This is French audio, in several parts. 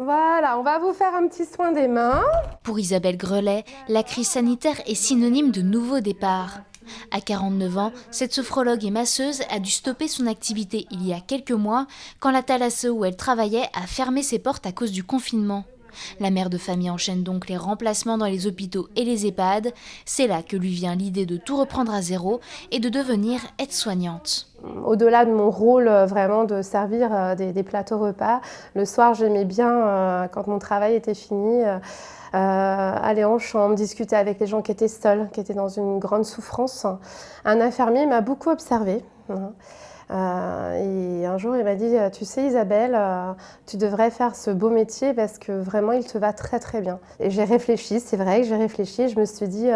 Voilà, on va vous faire un petit soin des mains. Pour Isabelle Grelet, la crise sanitaire est synonyme de nouveau départ. À 49 ans, cette sophrologue et masseuse a dû stopper son activité il y a quelques mois quand la thalasso où elle travaillait a fermé ses portes à cause du confinement. La mère de famille enchaîne donc les remplacements dans les hôpitaux et les EHPAD. C'est là que lui vient l'idée de tout reprendre à zéro et de devenir aide-soignante. Au-delà de mon rôle vraiment de servir des plateaux repas, le soir j'aimais bien, quand mon travail était fini, aller en chambre, discuter avec les gens qui étaient seuls, qui étaient dans une grande souffrance. Un infirmier m'a beaucoup observée. Et un jour, il m'a dit, tu sais Isabelle, tu devrais faire ce beau métier parce que vraiment, il te va très très bien. Et j'ai réfléchi, c'est vrai que j'ai réfléchi, je me suis dit,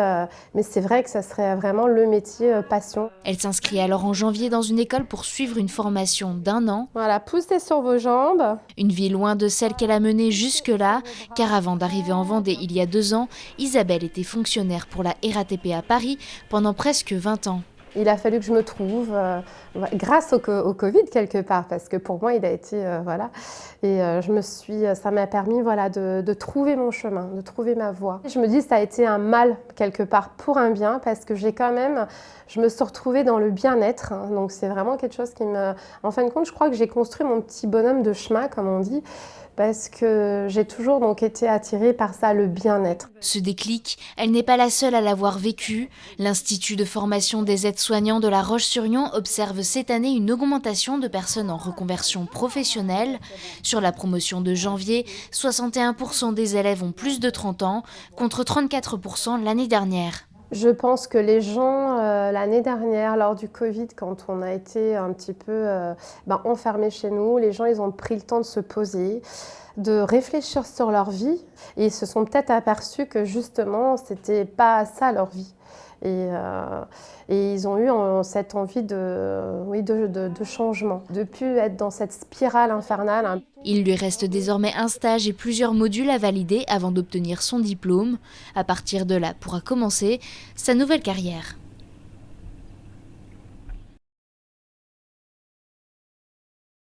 mais c'est vrai que ça serait vraiment le métier passion. Elle s'inscrit alors en janvier dans une école pour suivre une formation d'1 an. Voilà, poussez sur vos jambes. Une vie loin de celle qu'elle a menée jusque-là, car avant d'arriver en Vendée il y a 2 ans, Isabelle était fonctionnaire pour la RATP à Paris pendant presque 20 ans. Il a fallu que je me trouve, grâce au Covid quelque part, parce que pour moi il a été, voilà. Et ça m'a permis voilà, de trouver mon chemin, de trouver ma voie. Je me dis ça a été un mal quelque part pour un bien, parce que je me suis retrouvée dans le bien-être. Donc c'est vraiment quelque chose qui me... En fin de compte, je crois que j'ai construit mon petit bonhomme de chemin, comme on dit, parce que j'ai toujours donc été attirée par ça, le bien-être. Ce déclic, elle n'est pas la seule à l'avoir vécu. L'Institut de formation des aides-soignants de La Roche-sur-Yon observe cette année une augmentation de personnes en reconversion professionnelle. Sur la promotion de janvier, 61% des élèves ont plus de 30 ans, contre 34% l'année dernière. Je pense que les gens, l'année dernière, lors du Covid, quand on a été un petit peu enfermés chez nous, les gens ils ont pris le temps de se poser, de réfléchir sur leur vie et ils se sont peut-être aperçus que justement, c'était pas ça leur vie. Et ils ont eu cette envie de changement, de ne plus être dans cette spirale infernale. Il lui reste désormais un stage et plusieurs modules à valider avant d'obtenir son diplôme. À partir de là pourra commencer sa nouvelle carrière.